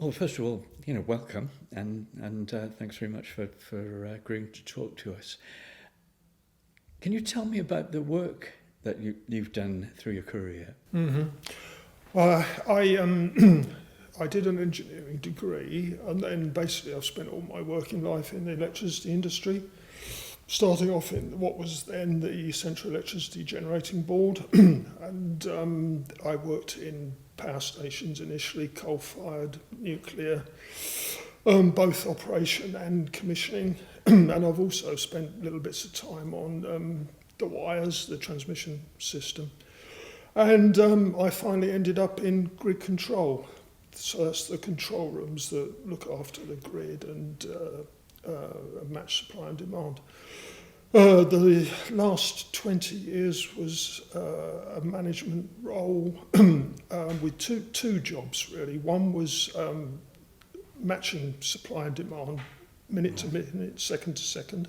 Well, first of all, welcome, and thanks very much for agreeing to talk to us. Can you tell me about the work that you've done through your career? Mm-hmm. Well, I did an engineering degree, and then basically I've spent all my working life in the electricity industry, starting off in what was then the Central Electricity Generating Board, and I worked in power stations initially, coal-fired, nuclear, both operation and commissioning, and I've also spent little bits of time on the wires, the transmission system. And I finally ended up in grid control. So that's the control rooms that look after the grid and match supply and demand. The last 20 years was a management role with two jobs, really. One was matching supply and demand, minute to minute, second to second.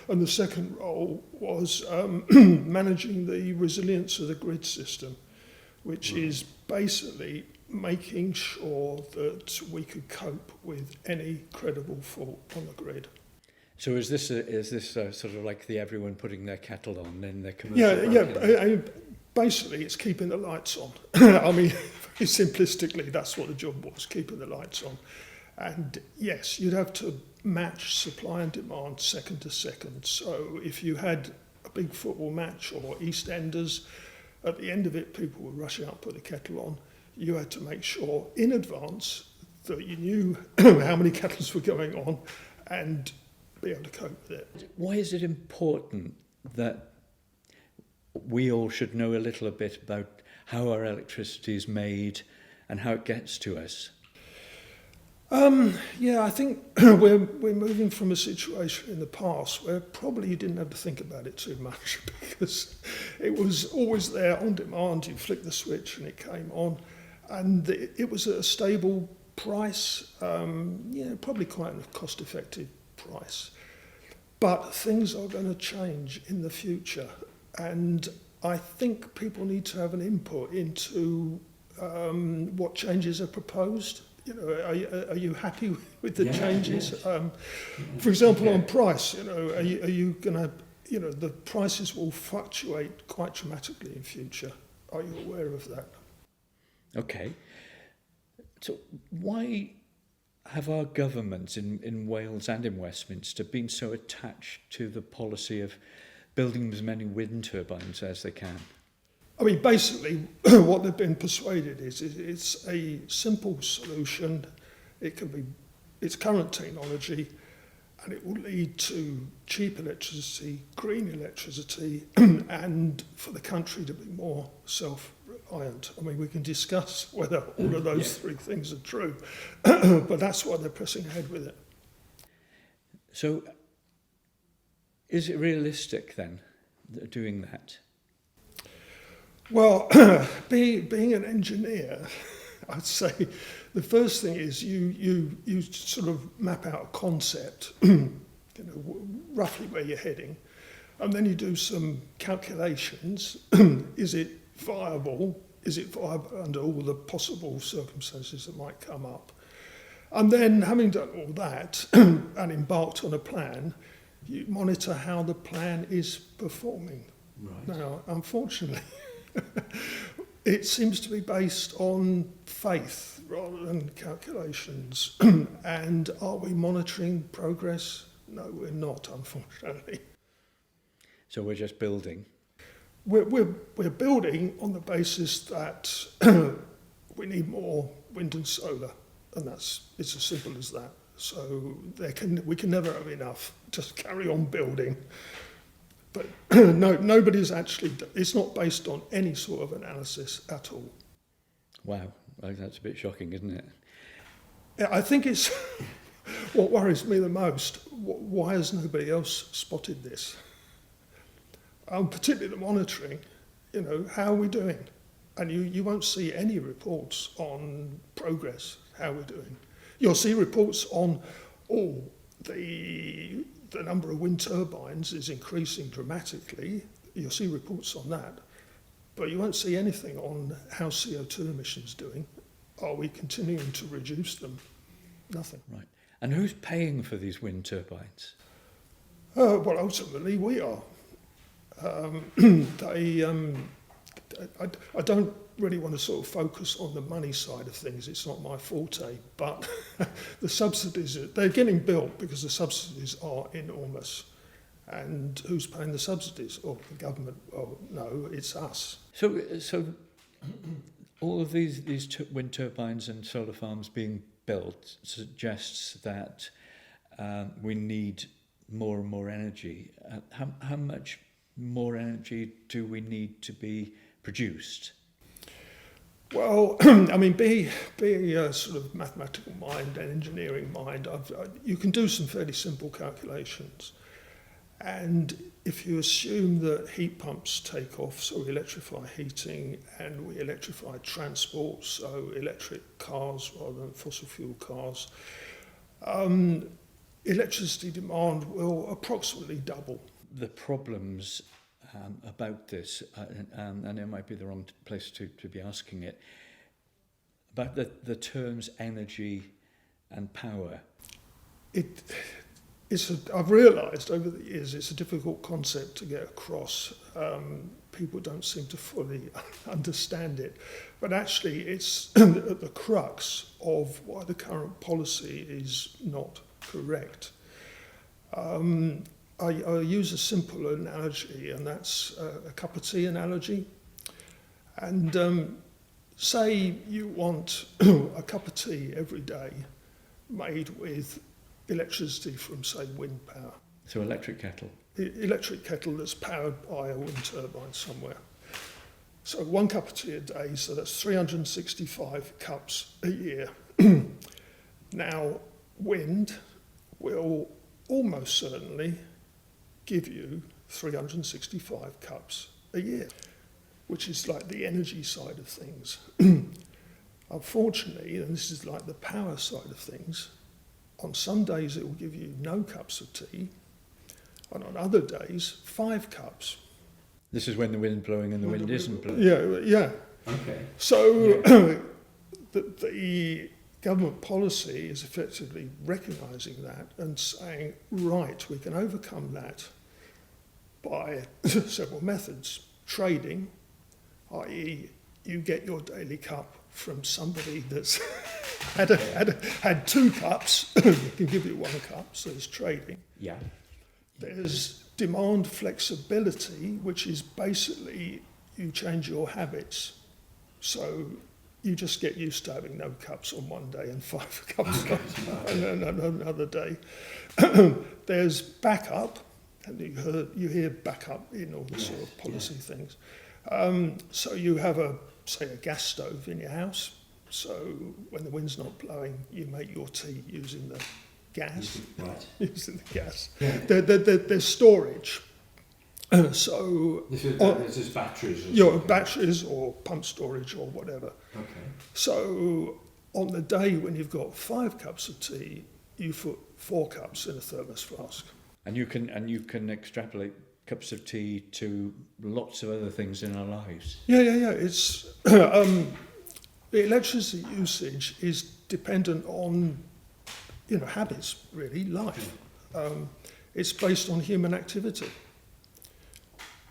And the second role was managing the resilience of the grid system, which is basically making sure that we could cope with any credible fault on the grid. So is this sort of like the everyone putting their kettle on in their commercial? Yeah. Basically, it's keeping the lights on. I mean, very simplistically, that's what the job was, keeping the lights on. And yes, you'd have to match supply and demand second to second. So if you had a big football match or EastEnders, at the end of it, people would rush out and put the kettle on. You had to make sure in advance that you knew how many kettles were going on and be able to cope with it. Why is it important that we all should know a little bit about how our electricity is made and how it gets to us? I think we're moving from a situation in the past where probably you didn't have to think about it too much because it was always there on demand. You flick the switch and it came on, and it was at a stable price, probably quite a cost-effective price. But things are going to change in the future, and I think people need to have an input into what changes are proposed. Are you happy with the changes? For example, on price, are you going to, the prices will fluctuate quite dramatically in future. Are you aware of that? Okay. So why have our governments in Wales and in Westminster been so attached to the policy of building as many wind turbines as they can? I mean, basically, what they've been persuaded is it's a simple solution. It's current technology, and it will lead to cheap electricity, green electricity, and for the country to be more self-reliant. I mean, we can discuss whether all of those three things are true, but that's why they're pressing ahead with it. So, is it realistic then, doing that? Well, being an engineer, I'd say the first thing is you sort of map out a concept, roughly where you're heading, and then you do some calculations. Is it viable? Is it viable under all the possible circumstances that might come up? And then, having done all that and embarked on a plan, you monitor how the plan is performing. Right. Now, unfortunately, it seems to be based on faith rather than calculations. And are we monitoring progress? No, we're not, unfortunately. So we're just building? We're building on the basis that we need more wind and solar, and it's as simple as that. So we can never have enough. Just carry on building. But nobody's actually, it's not based on any sort of analysis at all. Wow, that's a bit shocking, isn't it? Yeah, I think it's what worries me the most. Why has nobody else spotted this? Particularly the monitoring, how are we doing? And you won't see any reports on progress, how we're doing. You'll see reports on, the number of wind turbines is increasing dramatically. You'll see reports on that, but you won't see anything on how CO2 emissions doing. are we continuing to reduce them? Nothing. Right. And who's paying for these wind turbines? Well, ultimately we are. I don't really want to sort of focus on the money side of things. It's not my forte. But the subsidies, they're getting built because the subsidies are enormous. And who's paying the subsidies? Oh, the government. Oh, no, it's us. So all of these wind turbines and solar farms being built suggests that we need more and more energy. How much more energy do we need to be produced? Well, I mean, being a sort of mathematical mind and engineering mind, you can do some fairly simple calculations. And if you assume that heat pumps take off, so we electrify heating, and we electrify transport, so electric cars rather than fossil fuel cars, electricity demand will approximately double. The problems about this, and it might be the wrong place to be asking it, about the terms energy and power. I've realised over the years it's a difficult concept to get across. People don't seem to fully understand it. But actually it's at the crux of why the current policy is not correct. I use a simple analogy, and that's a cup of tea analogy. And say you want a cup of tea every day made with electricity from, say, wind power. So electric kettle. Electric kettle that's powered by a wind turbine somewhere. So 1 cup of tea a day, so that's 365 cups a year. Now, wind will almost certainly give you 365 cups a year, which is like the energy side of things. Unfortunately, and this is like the power side of things, on some days it will give you no cups of tea, and on other days, 5 cups. This is when the wind's blowing and the wind isn't blowing. Yeah. Okay. So the government policy is effectively recognising that and saying, right, we can overcome that by several methods. Trading, i.e. you get your daily cup from somebody that's had 2 cups, you can give you 1 cup, so there's trading. Yeah. There's demand flexibility, which is basically you change your habits. So you just get used to having no cups on one day and 5 cups on another day. There's backup, and you hear backup in all the sort of policy things. So you have say a gas stove in your house. So when the wind's not blowing, you make your tea using the gas. Right. Using the gas. Yeah. There's storage. So This is batteries. batteries or pump storage or whatever. Okay. So on the day when you've got 5 cups of tea, you put 4 cups in a thermos flask. And you can extrapolate cups of tea to lots of other things in our lives. Yeah. It's the electricity usage is dependent on habits, really, life. It's based on human activity.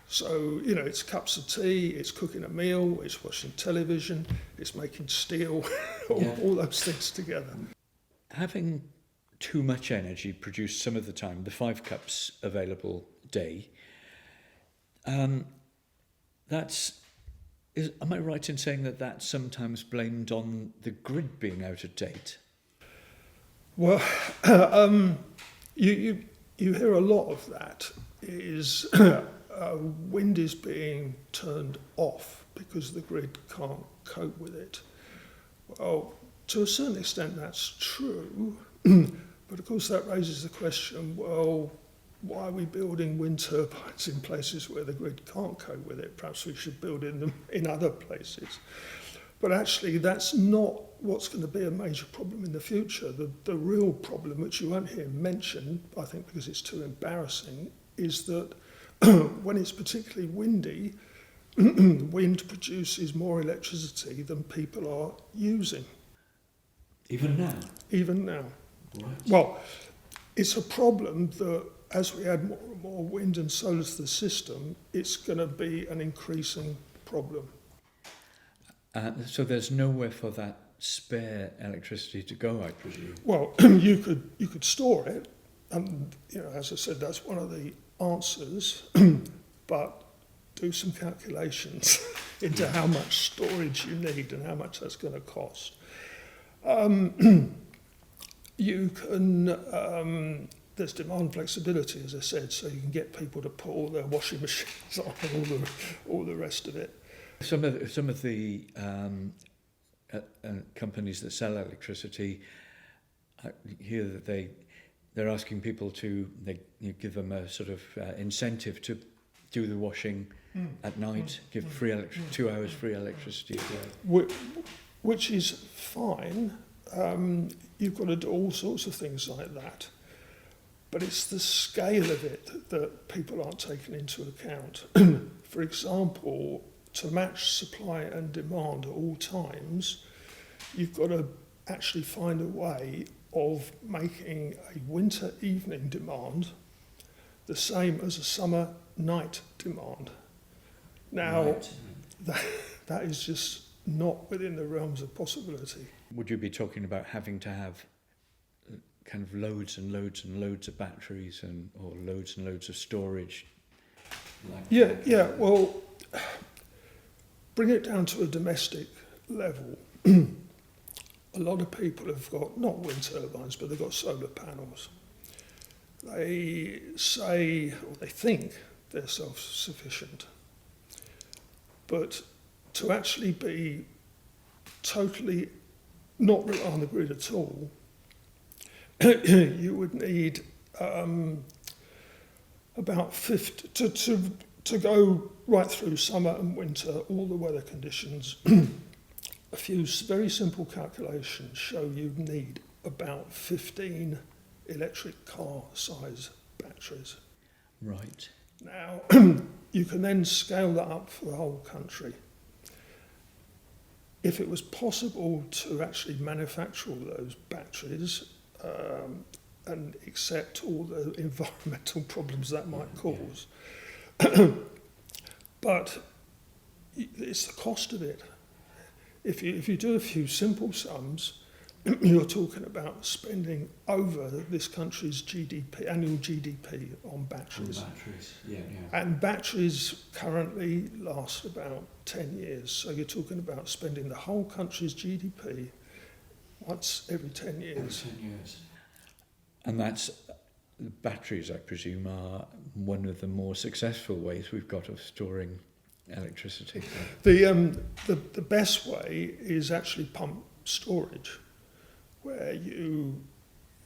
So, it's cups of tea, it's cooking a meal, it's watching television, it's making steel, all those things together. Having too much energy produced some of the time, the 5 cups available day, am I right in saying that that's sometimes blamed on the grid being out of date? Well, you hear a lot of that is wind is being turned off because the grid can't cope with it. Well, to a certain extent that's true, but of course that raises the question, well, why are we building wind turbines in places where the grid can't cope with it? Perhaps we should build them in other places. But actually, that's not what's going to be a major problem in the future. The real problem, which you won't hear mentioned, I think because it's too embarrassing, is that when it's particularly windy, wind produces more electricity than people are using, Even now? even now. Right. Well, it's a problem that as we add more and more wind and solar to the system, it's going to be an increasing problem. So there's nowhere for that spare electricity to go, I presume? Well, you could store it, and as I said, that's one of the answers. But do some calculations into how much storage you need and how much that's going to cost. You can. There's demand flexibility, as I said, so you can get people to put all their washing machines on and all the rest of it. Some of the companies that sell electricity, I hear that they're asking people to you give them a sort of incentive to do the washing at night, give 2 hours free electricity a day. Which is fine. You've got to do all sorts of things like that. But it's the scale of it that people aren't taking into account. For example, to match supply and demand at all times, you've got to actually find a way of making a winter evening demand the same as a summer night demand. Now, that is just not within the realms of possibility. Would you be talking about having to have kind of loads and loads and loads of batteries or loads and loads of storage? Well, bring it down to a domestic level. A lot of people have got, not wind turbines, but they've got solar panels. They say, or they think, they're self-sufficient. But to actually be totally not rely on the grid at all, you would need about 50 to go right through summer and winter, all the weather conditions. A few very simple calculations show you'd need about 15 electric car size batteries. Right. Now, you can then scale that up for the whole country. If it was possible to actually manufacture all those batteries and accept all the environmental problems that might cause, but it's the cost of it. If you do a few simple sums, you're talking about spending over this country's GDP, annual GDP on batteries. And batteries currently last about 10 years. So you're talking about spending the whole country's GDP once every 10 years. Every 10 years. And that's, batteries, I presume, are one of the more successful ways we've got of storing electricity. The best way is actually pump storage, where you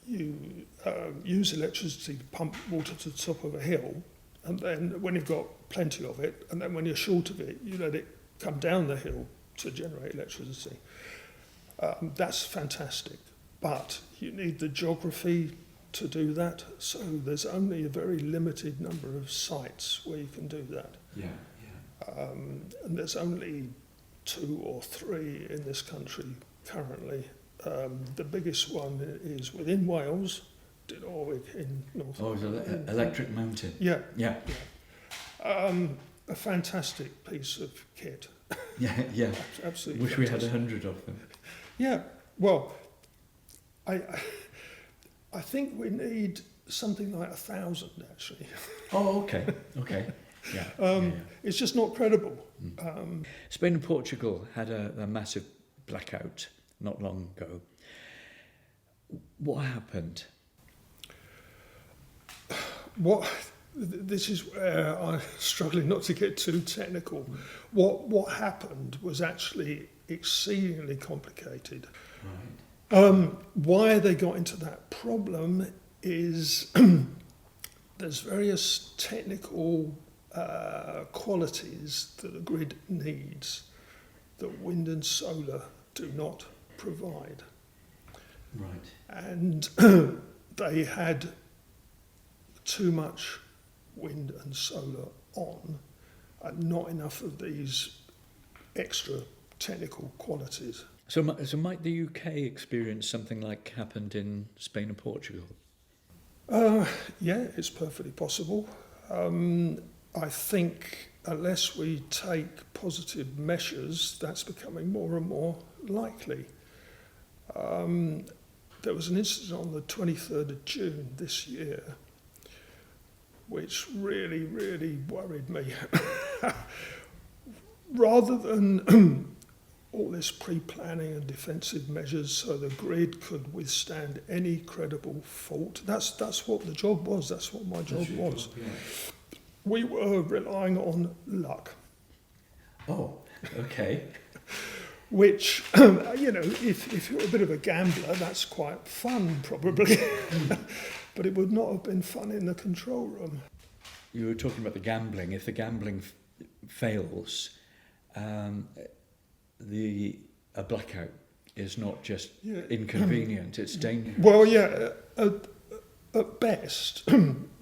use electricity to pump water to the top of a hill, and then when you've got plenty of it, and then when you're short of it, you let it come down the hill to generate electricity. That's fantastic, but you need the geography to do that, so there's only a very limited number of sites where you can do that. And there's only 2 or 3 in this country currently. The biggest one is within Wales, Dinorwig in North. Oh, Electric Mountain. Yeah. A fantastic piece of kit. Yeah. Absolutely. Wish fantastic. we had 100 of them. Yeah. Well, I think we need something like 1,000 actually. Oh, okay. Yeah. It's just not credible. Spain and Portugal had a massive blackout not long ago. What happened? This is where I'm struggling not to get too technical. What happened was actually exceedingly complicated. Right. Why they got into that problem is there's various technical qualities that the grid needs that wind and solar do not provide. Right. And they had too much wind and solar on, and not enough of these extra technical qualities. So might the UK experience something like happened in Spain and Portugal? Yeah, it's perfectly possible. I think unless we take positive measures, that's becoming more and more likely. There was an incident on the 23rd of June this year which really, really worried me. Rather than all this pre-planning and defensive measures so the grid could withstand any credible fault, that's what the job was, that's what my job was. We were relying on luck. Oh, okay. Which, if you're a bit of a gambler, that's quite fun, probably. But it would not have been fun in the control room. You were talking about the gambling. If the gambling fails, a blackout is not just inconvenient, it's dangerous. Well, yeah, at best,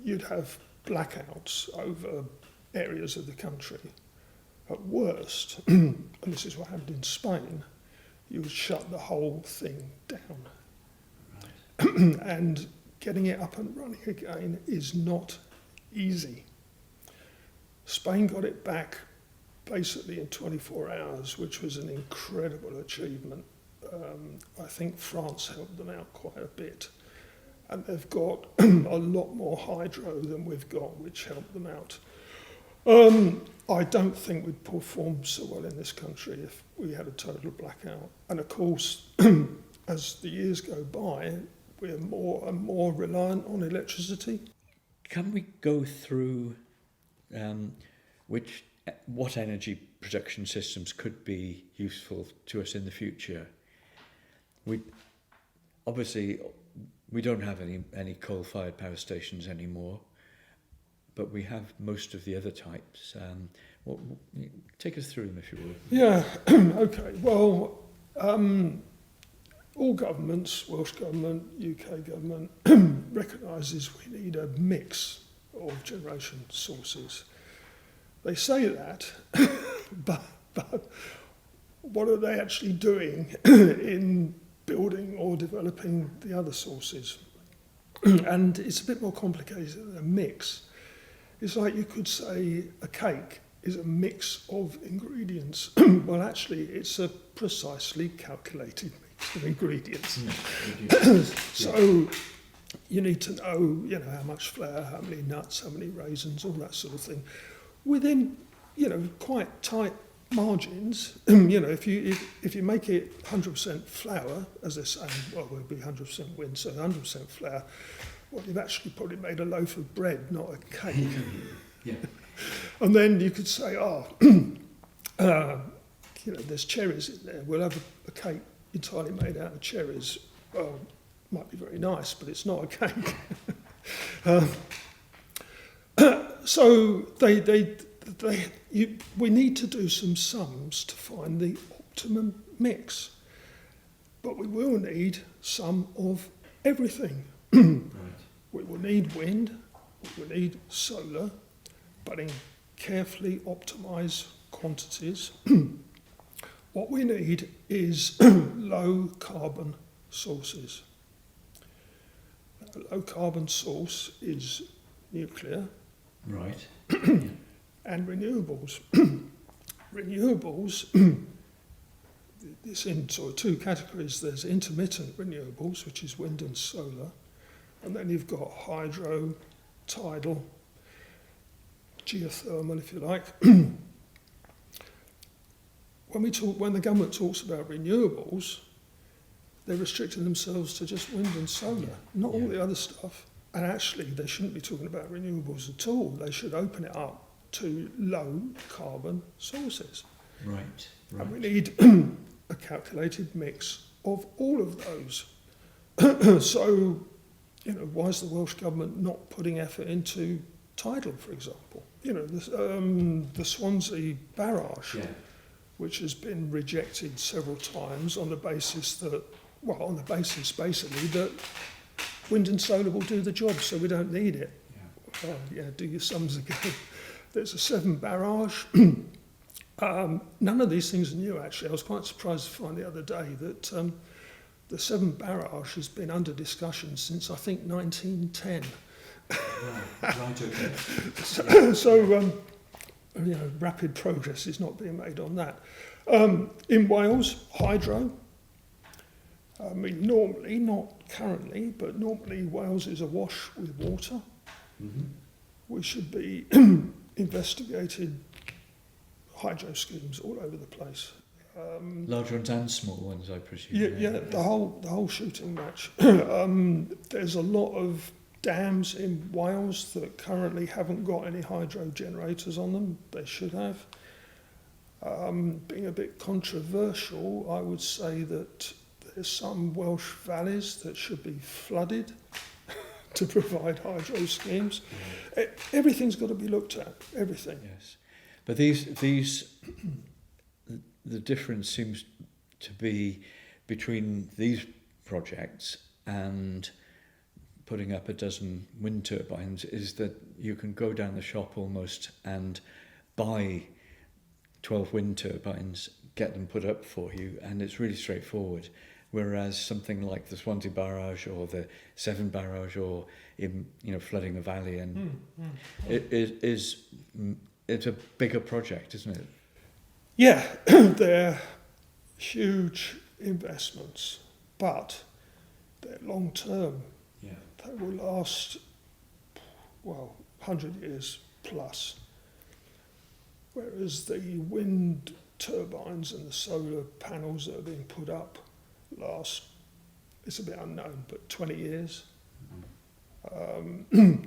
you'd have blackouts over areas of the country. At worst, and this is what happened in Spain, you would shut the whole thing down. Right. And getting it up and running again is not easy. Spain got it back basically in 24 hours, which was an incredible achievement. I think France helped them out quite a bit. And they've got a lot more hydro than we've got, which helped them out. I don't think we'd perform so well in this country if we had a total blackout. And of course, as the years go by, we're more and more reliant on electricity. Can we go through what energy production systems could be useful to us in the future? Obviously, we don't have any coal-fired power stations anymore, but we have most of the other types. Take us through them, if you would. Yeah, okay. Well, all governments, Welsh Government, UK Government, recognises we need a mix of generation sources. They say that, but what are they actually doing in building or developing the other sources? And it's a bit more complicated than a mix. It's like you could say a cake is a mix of ingredients. Well, actually, it's a precisely calculated mix of ingredients. So you need to know, how much flour, how many nuts, how many raisins, all that sort of thing, within, quite tight margins. If you make it 100% flour, as they're saying, well, we'll be 100% wind, so 100% flour. Well, you've actually probably made a loaf of bread, not a cake. Yeah. And then you could say, there's cherries in there. We'll have a cake entirely made out of cherries. Well, might be very nice, but it's not a cake. So we need to do some sums to find the optimum mix. But we will need some of everything. We will need wind, we will need solar, but in carefully optimised quantities. What we need is low carbon sources. A low carbon source is nuclear. Right. And renewables. Renewables, it's in sort of two categories. There's intermittent renewables, which is wind and solar, and then you've got hydro, tidal, geothermal, if you like. When the government talks about renewables, they're restricting themselves to just wind and solar, not all the other stuff. And actually, they shouldn't be talking about renewables at all. They should open it up to low carbon sources. Right. And we need a calculated mix of all of those. So, why is the Welsh Government not putting effort into tidal, for example? The Swansea barrage, which has been rejected several times on the basis basically that wind and solar will do the job, so we don't need it. Do your sums again. There's a Severn barrage. None of these things are new, actually. I was quite surprised to find the other day that the Severn barrage has been under discussion since, I think, 1910. Right, okay. Rapid progress is not being made on that. In Wales, hydro. I mean, normally, not currently, but normally Wales is awash with water. Mm-hmm. We should be investigating hydro schemes all over the place. Large ones and small ones, I presume. Yeah, the whole shooting match. There's a lot of dams in Wales that currently haven't got any hydro generators on them. They should have. Being a bit controversial, I would say that there's some Welsh valleys that should be flooded to provide hydro schemes. Everything's got to be looked at, everything. Yes, but the difference seems to be between these projects and putting up a dozen wind turbines is that you can go down the shop almost and buy 12 wind turbines, get them put up for you, and it's really straightforward. Whereas something like the Swansea barrage or the Severn barrage or flooding a valley, and it's a bigger project, isn't it? Yeah, they're huge investments, but they're long term. Yeah. They will last, 100 years plus. Whereas the wind turbines and the solar panels that are being put up last, it's a bit unknown, but 20 years. The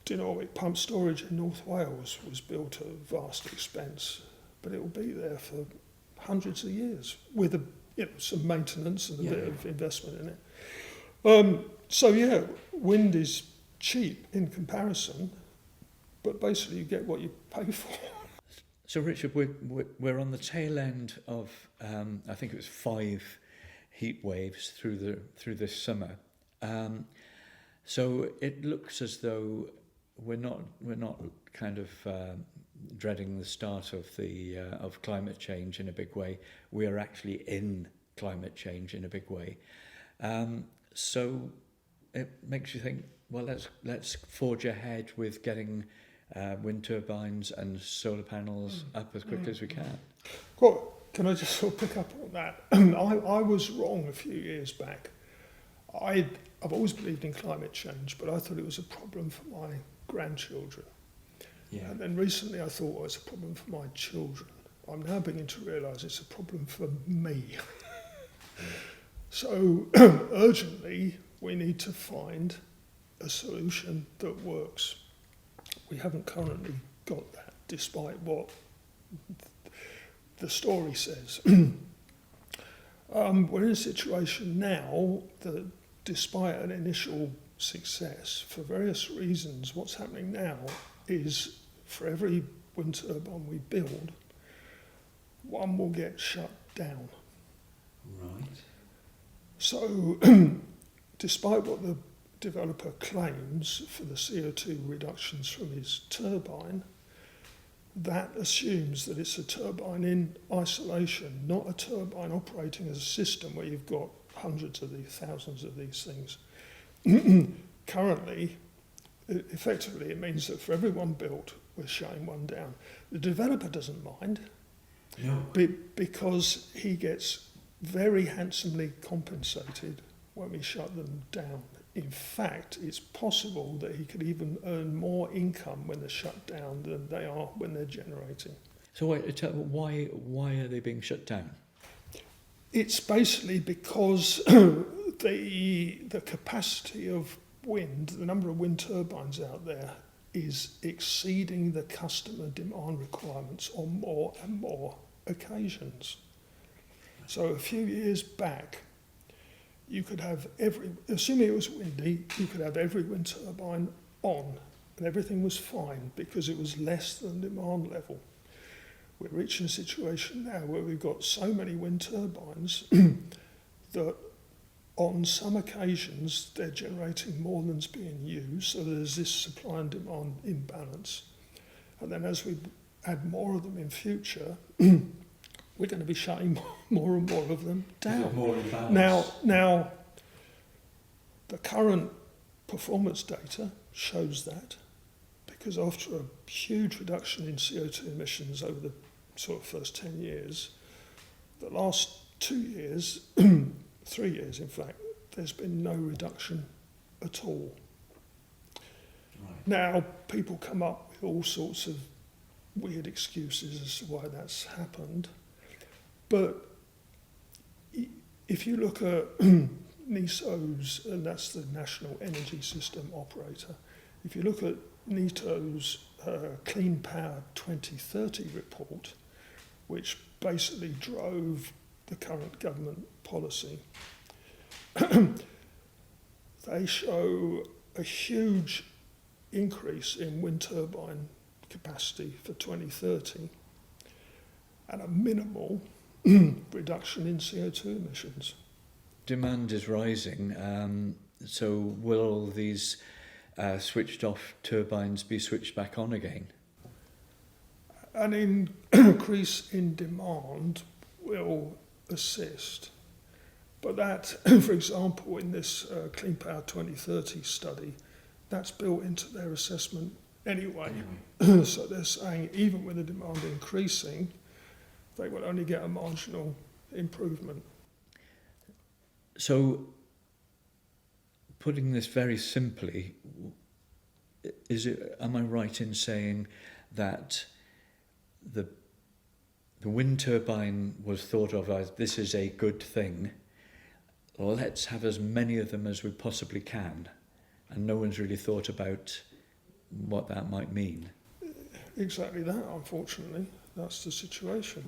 dynamic pump storage in North Wales was built at vast expense, but it will be there for hundreds of years with some maintenance and a bit of investment in it. Wind is cheap in comparison, but basically you get what you pay for. So Richard, we're on the tail end of I think it was 5 heat waves through this summer. So it looks as though we're not kind of dreading the start of climate change in a big way. We are actually in climate change in a big way. So it makes you think, well, let's forge ahead with getting wind turbines and solar panels up as quickly as we can. Well, can I just sort of pick up on that? I was wrong a few years back. I've always believed in climate change, but I thought it was a problem for my grandchildren. Yeah. And then recently I thought, it's a problem for my children. I'm now beginning to realise it's a problem for me. So urgently, we need to find a solution that works. We haven't currently got that, despite what the story says. We're in a situation now that, despite an initial success, for various reasons, what's happening now is for every wind turbine we build, one will get shut down. Right. So, despite what the developer claims for the CO2 reductions from his turbine, that assumes that it's a turbine in isolation, not a turbine operating as a system where you've got hundreds of these, thousands of these things. Currently, effectively, it means that for every one built, we're shutting one down. The developer doesn't mind, because he gets very handsomely compensated when we shut them down. In fact, it's possible that he could even earn more income when they're shut down than they are when they're generating. So why are they being shut down? It's basically because the capacity of wind, the number of wind turbines out there, is exceeding the customer demand requirements on more and more occasions. So a few years back, you could have assuming it was windy, you could have every wind turbine on, and everything was fine because it was less than demand level. We're reaching a situation now where we've got so many wind turbines that on some occasions they're generating more than's being used, so there's this supply and demand imbalance. And then as we add more of them in future, we're going to be shutting more and more of them down. More imbalance. Now, the current performance data shows that, because after a huge reduction in CO2 emissions over the sort of first 10 years, the last 2 years, 3 years in fact, there's been no reduction at all. Right. Now, people come up with all sorts of weird excuses as to why that's happened. But if you look at NESO's, and that's the National Energy System Operator, if you look at NETO's Clean Power 2030 report, which basically drove the current government policy, they show a huge increase in wind turbine capacity for 2030 and a minimal reduction in CO2 emissions. Demand is rising, so will these switched off turbines be switched back on again? An increase in demand will assist, but that, for example, in this Clean Power 2030 study, that's built into their assessment anyway. So they're saying even with the demand increasing, they will only get a marginal improvement. So, putting this very simply, am I right in saying that the wind turbine was thought of as this is a good thing, let's have as many of them as we possibly can, and no one's really thought about what that might mean? Exactly that, unfortunately. That's the situation.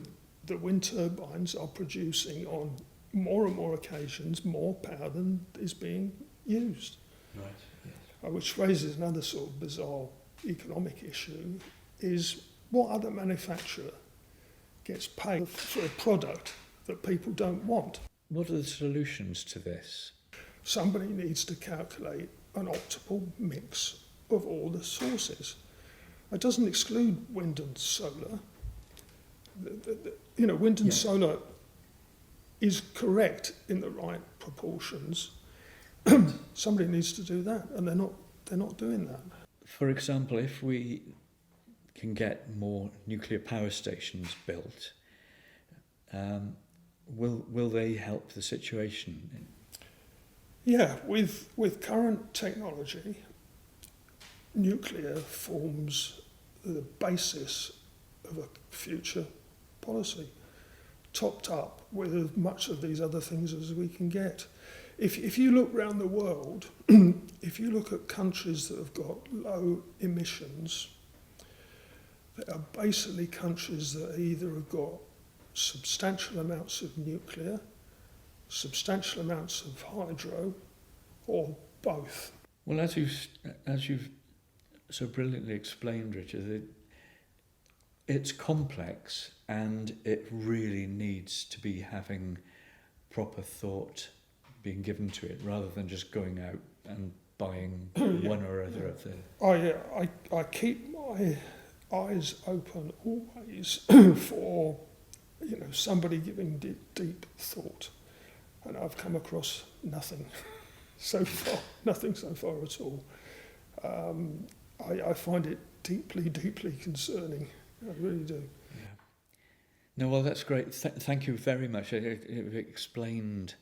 The wind turbines are producing on more and more occasions more power than is being used. Right. Yes. Which raises another sort of bizarre economic issue, is what other manufacturer gets paid for a product that people don't want? What are the solutions to this? Somebody needs to calculate an optimal mix of all the sources. It doesn't exclude wind and solar. Wind and solar is correct in the right proportions. Somebody needs to do that, and they're not doing that. For example, if we can get more nuclear power stations built, will they help the situation? Yeah, with current technology, nuclear forms the basis of a future policy, topped up with as much of these other things as we can get. If you look around the world, if you look at countries that have got low emissions, there are basically countries that either have got substantial amounts of nuclear, substantial amounts of hydro, or both. Well, as you've so brilliantly explained, Richard, it's complex and it really needs to be having proper thought being given to it, rather than just going out and buying one or other of the... I keep my eyes open always for somebody giving deep thought, and I've come across nothing so far, nothing so far at all. I find it deeply concerning. I really do. Yeah. No, well, that's great. Thank you very much. It explained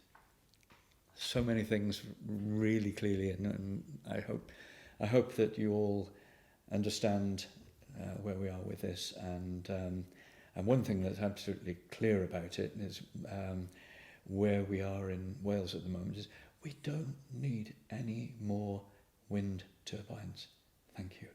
so many things really clearly, and I hope that you all understand where we are with this. And one thing that's absolutely clear about it is where we are in Wales at the moment is we don't need any more wind turbines. Thank you.